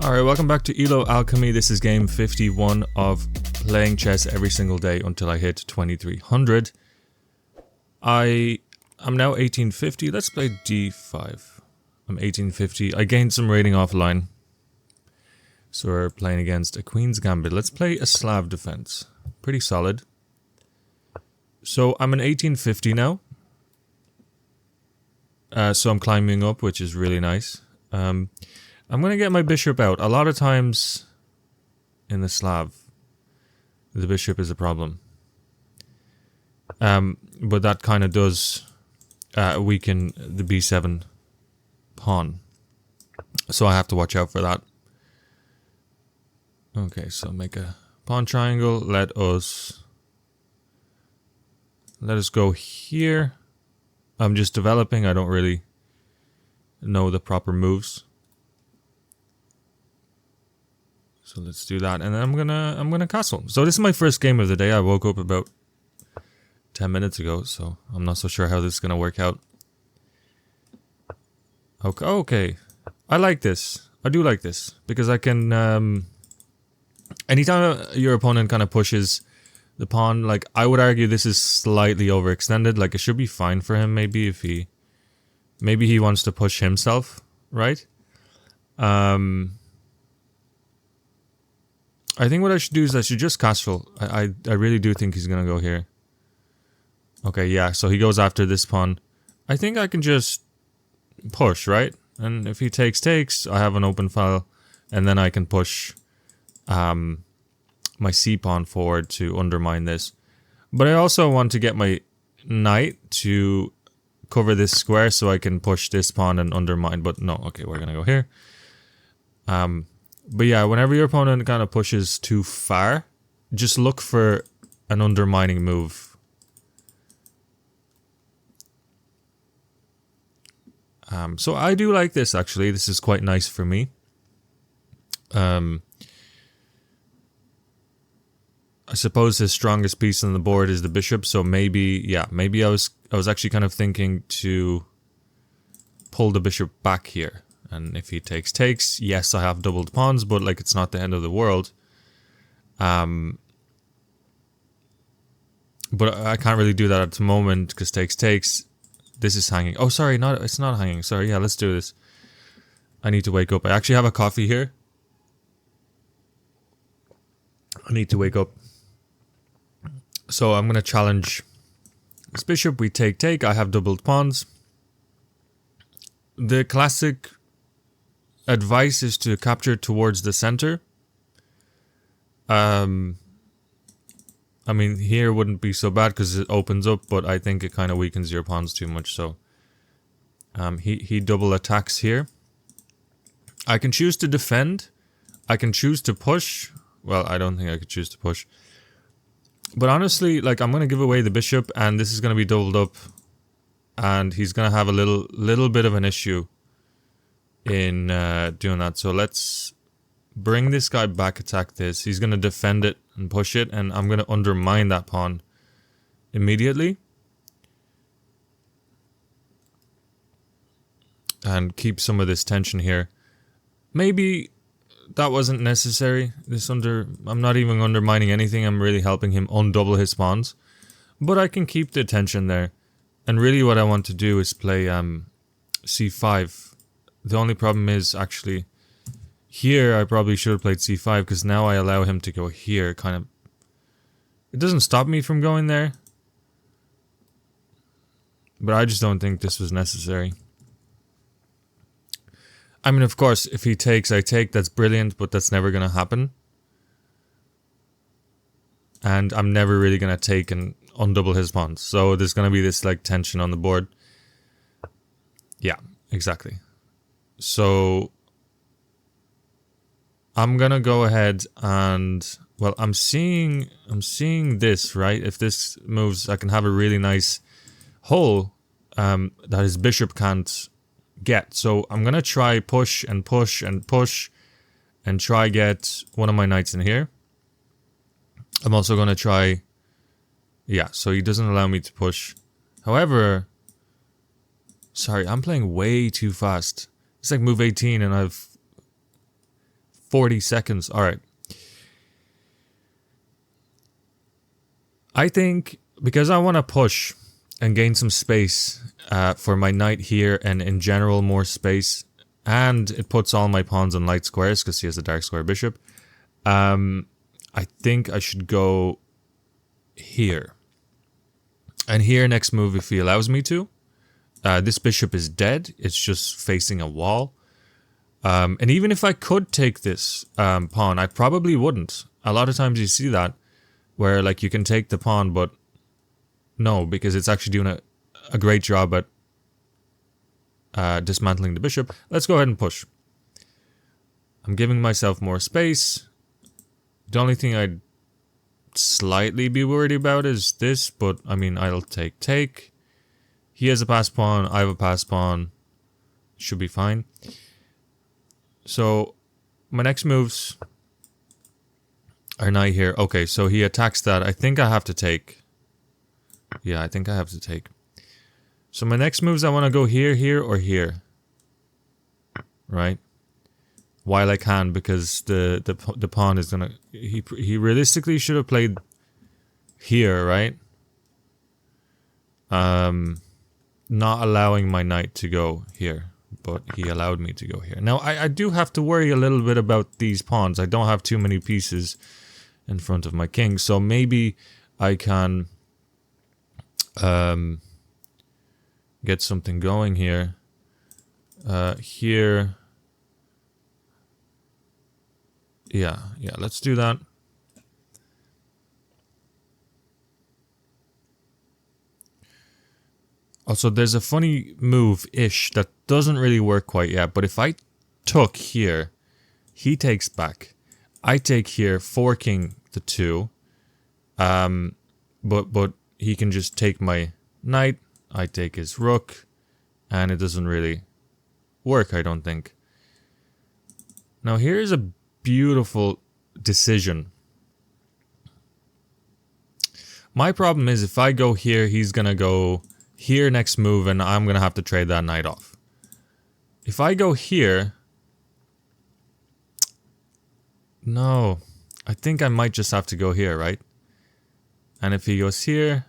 Alright, welcome back to ELO Alchemy. This is game 51 of playing chess every single day until I hit 2300. I am now 1850. Let's play d5. I'm 1850. I gained some rating offline. So we're playing against a Queen's Gambit. Let's play a Slav defense. Pretty solid. So I'm in 1850 now. So I'm climbing up, which is really nice. I'm going to get my bishop out. A lot of times in the Slav, the bishop is a problem. But that kind of does weaken the b7 pawn. So I have to watch out for that. Okay, so make a pawn triangle. Let us go here. I'm just developing. I don't really know the proper moves. So let's do that, and then I'm gonna castle. So this is my first game of the day. I woke up about 10 minutes ago, so I'm not so sure how this is gonna work out. Okay. I like this. I do like this because I can. Anytime your opponent kind of pushes the pawn, like I would argue this is slightly overextended. Like it should be fine for him. Maybe if he wants to push himself, right? I think what I should do is I should just castle. I really do think he's gonna go here. Okay, yeah, so he goes after this pawn. I think I can just push, right? And if he takes, I have an open file, and then I can push my c pawn forward to undermine this. But I also want to get my knight to cover this square so I can push this pawn and undermine. But no, okay, we're gonna go here. But yeah, whenever your opponent kind of pushes too far, just look for an undermining move. So I do like this, actually. This is quite nice for me. I suppose his strongest piece on the board is the bishop, so maybe, yeah, maybe I was actually kind of thinking to pull the bishop back here. And if he takes, yes, I have doubled pawns, but like it's not the end of the world. But I can't really do that at the moment because takes. This is hanging. Oh, sorry, it's not hanging. Sorry, yeah, let's do this. I need to wake up. I actually have a coffee here. I need to wake up. So I'm going to challenge this bishop. We take. I have doubled pawns. The classic advice is to capture towards the center. I mean, here wouldn't be so bad because it opens up, but I think it kind of weakens your pawns too much. So he double attacks here. I can choose to defend. I can choose to push. Well, I don't think I could choose to push. But honestly, like I'm going to give away the bishop and this is going to be doubled up. And he's going to have a little bit of an issue in doing that. So let's bring this guy back, attack this. He's going to defend it and push it, and I'm going to undermine that pawn immediately. And keep some of this tension here. Maybe that wasn't necessary. I'm not even undermining anything. I'm really helping him undouble his pawns. But I can keep the tension there. And really what I want to do is play c5. The only problem is actually here I probably should have played c5 because now I allow him to go here. Kind of, it doesn't stop me from going there. But I just don't think this was necessary. I mean, of course, if he takes, I take. That's brilliant, but that's never going to happen. And I'm never really going to take and undouble his pawns. So there's going to be this like tension on the board. Yeah, exactly. So I'm going to go ahead and, well, I'm seeing this, right? If this moves, I can have a really nice hole that his bishop can't get. So I'm going to try push and push and push and try get one of my knights in here. I'm also going to try, yeah, so he doesn't allow me to push. However, sorry, I'm playing way too fast. It's like move 18 and I've 40 seconds. All right. I think because I want to push and gain some space for my knight here, and in general more space, and it puts all my pawns on light squares because he has a dark square bishop. I think I should go here. And here next move if he allows me to. This bishop is dead. It's just facing a wall. And even if I could take this pawn, I probably wouldn't. A lot of times you see that, where like you can take the pawn, but no, because it's actually doing a great job at dismantling the bishop. Let's go ahead and push. I'm giving myself more space. The only thing I'd slightly be worried about is this, but I mean, I'll take. He has a passed pawn, I have a passed pawn. Should be fine. So, my next moves are knight here. Okay, so he attacks that. I think I have to take. Yeah, I think I have to take. So my next moves, I want to go here, here, or here. Right? While I can, because the pawn is gonna... He realistically should have played here, right? Not allowing my knight to go here, but he allowed me to go here. Now, I do have to worry a little bit about these pawns. I don't have too many pieces in front of my king, so maybe I can get something going here. Here. Yeah, let's do that. Also, there's a funny move-ish that doesn't really work quite yet, but if I took here, he takes back. I take here, forking the 2. But he can just take my knight, I take his rook, and it doesn't really work, I don't think. Now here's a beautiful decision. My problem is if I go here, he's gonna go here next move, and I'm gonna have to trade that knight off. If I go here... No, I think I might just have to go here, right? And if he goes here...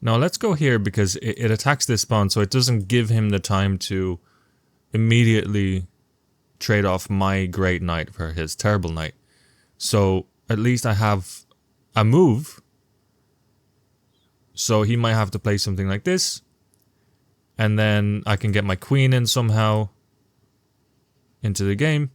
No, let's go here because it attacks this pawn, so it doesn't give him the time to immediately trade off my great knight for his terrible knight. So at least I have a move. So he might have to play something like this. And then I can get my queen in somehow into the game.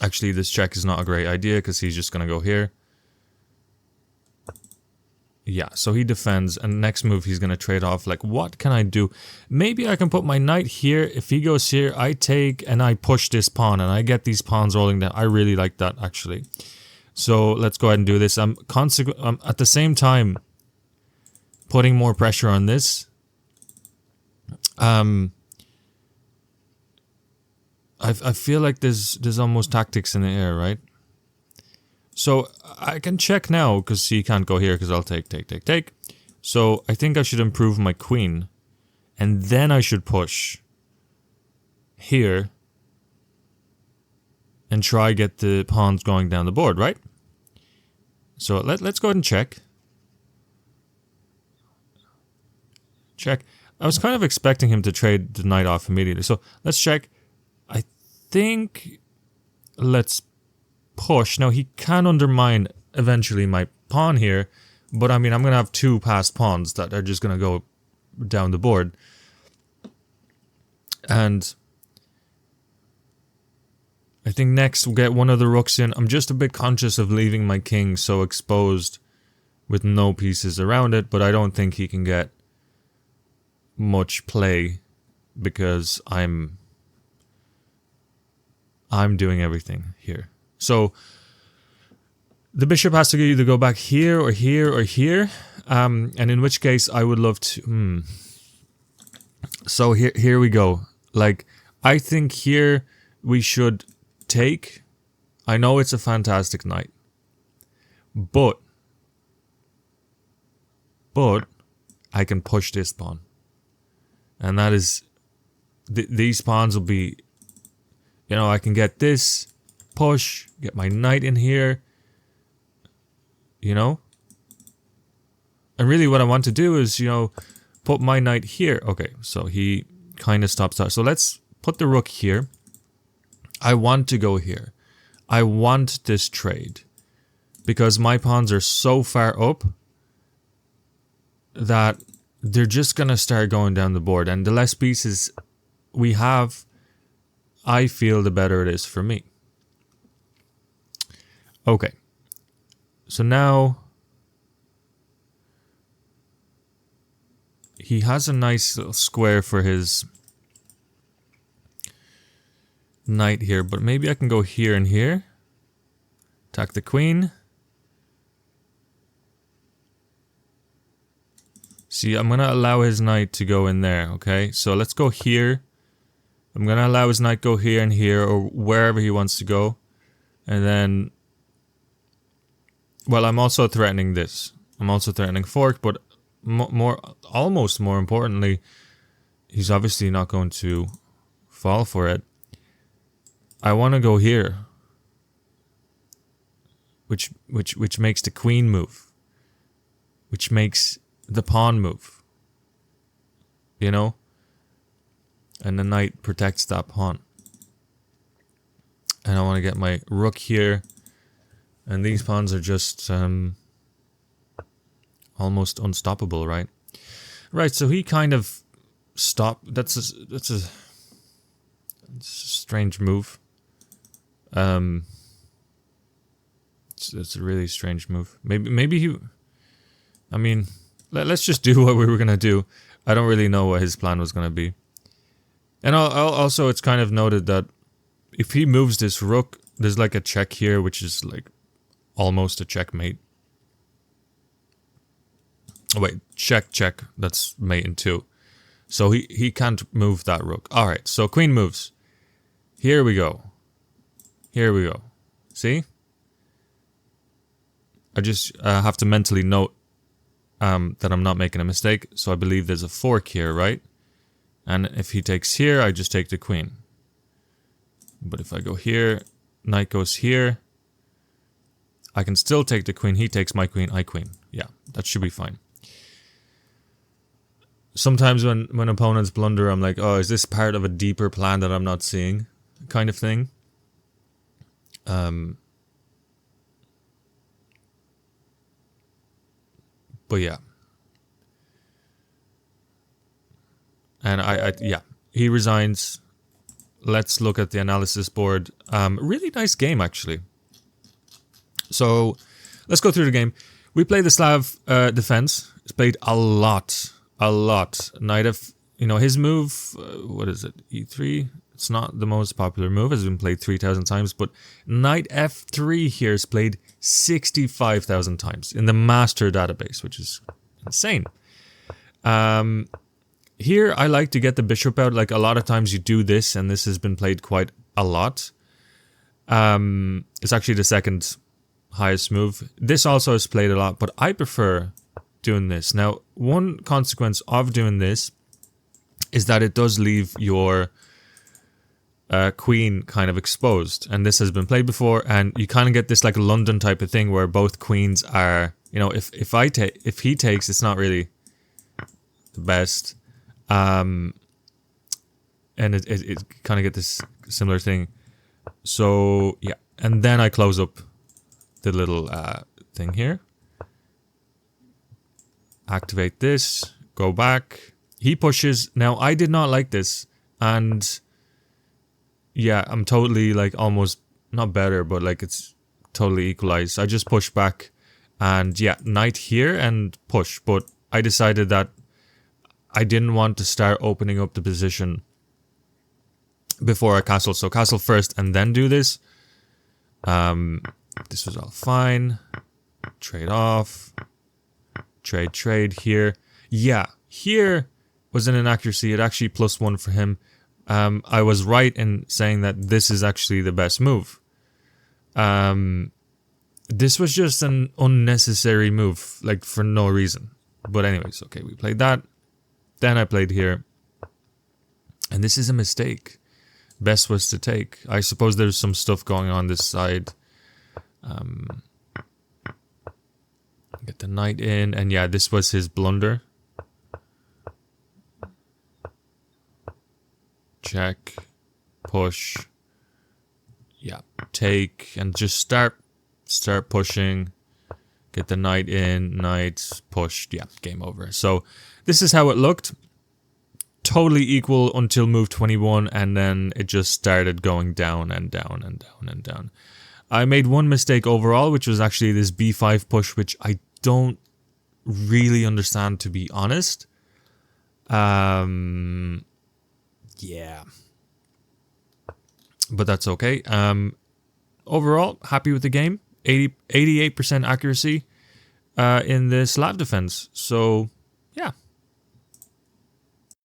Actually, this check is not a great idea because he's just going to go here. Yeah, so he defends, and next move he's going to trade off. Like, what can I do? Maybe I can put my knight here. If he goes here, I take and I push this pawn, and I get these pawns rolling down. I really like that, actually. So let's go ahead and do this. I'm at the same time putting more pressure on this. I feel like there's almost tactics in the air, right? So I can check now because he can't go here because I'll take. So I think I should improve my queen, and then I should push here and try get the pawns going down the board, right? So let's go ahead and check. Check. I was kind of expecting him to trade the knight off immediately. So let's check. I think let's push. Now he can undermine eventually my pawn here, but I mean I'm gonna have 2 passed pawns that are just gonna go down the board. And I think next we'll get one of the rooks in. I'm just a bit conscious of leaving my king so exposed with no pieces around it, but I don't think he can get much play because I'm doing everything here. So the bishop has to either go back here or here or here, and in which case I would love to. So here we go. Like, I think here we should take. I know it's a fantastic knight, but but I can push this pawn. And that is, these pawns will be, you know, I can get this, push, get my knight in here, you know. And really what I want to do is, you know, put my knight here. Okay, so he kind of stops that. So let's put the rook here. I want to go here. I want this trade because my pawns are so far up that they're just going to start going down the board. And the less pieces we have, I feel the better it is for me. Okay. So now he has a nice little square for his knight here, but maybe I can go here and here. Attack the queen. See, I'm going to allow his knight to go in there, okay? So let's go here. I'm going to allow his knight go here and here, or wherever he wants to go. And then, well, I'm also threatening this. I'm also threatening fork, but almost more importantly, he's obviously not going to fall for it. I want to go here, which makes the queen move, which makes the pawn move, you know, and the knight protects that pawn. And I want to get my rook here, and these pawns are just almost unstoppable, right? Right. So he kind of stopped. That's a strange move. It's a really strange move. Maybe he. I mean, let's just do what we were gonna do. I don't really know what his plan was gonna be. And also, it's kind of noted that if he moves this rook, there's like a check here, which is like almost a checkmate. Oh, wait, check. That's mate in 2. So he can't move that rook. All right, so queen moves. Here we go. See? I just have to mentally note that I'm not making a mistake. So I believe there's a fork here, right? And if he takes here, I just take the queen. But if I go here, knight goes here. I can still take the queen. He takes my queen, I queen. Yeah, that should be fine. Sometimes when opponents blunder, I'm like, oh, is this part of a deeper plan that I'm not seeing? Kind of thing. But yeah. And yeah, he resigns. Let's look at the analysis board. Really nice game, actually. So let's go through the game. We played the Slav defense. It's played a lot. Knight of, you know, his move, what is it? E3? It's not the most popular move. It's been played 3,000 times, but Knight F3 here is played 65,000 times in the master database, which is insane. Here, I like to get the bishop out. Like, a lot of times you do this, and this has been played quite a lot. It's actually the second highest move. This also is played a lot, but I prefer doing this. Now, one consequence of doing this is that it does leave your queen kind of exposed. And this has been played before, and you kind of get this like London type of thing where both queens are, you know, if he takes, it's not really the best. And it kind of get this similar thing. So yeah, and then I close up the little thing here. Activate this, go back. He pushes. Now, I did not like this, and yeah, I'm totally like almost not better, but like it's totally equalized. I just push back, and yeah, knight here and push. But I decided that I didn't want to start opening up the position before I castle. So castle first and then do this. This was all fine. Trade off. Trade here. Yeah, here was an inaccuracy. It actually +1 for him. I was right in saying that this is actually the best move. This was just an unnecessary move, like for no reason. But anyways, okay, we played that. Then I played here. And this is a mistake. Best was to take. I suppose there's some stuff going on this side. Get the knight in. And yeah, this was his blunder. Check. Push. Yeah, take. And just start pushing. Get the knight in. Knight pushed. Yeah, game over. So this is how it looked. Totally equal until move 21, and then it just started going down and down and down and down. I made one mistake overall, which was actually this b5 push, which I don't really understand, to be honest. Yeah. But that's okay. Overall, happy with the game. 88% accuracy in the slab defense. So, yeah.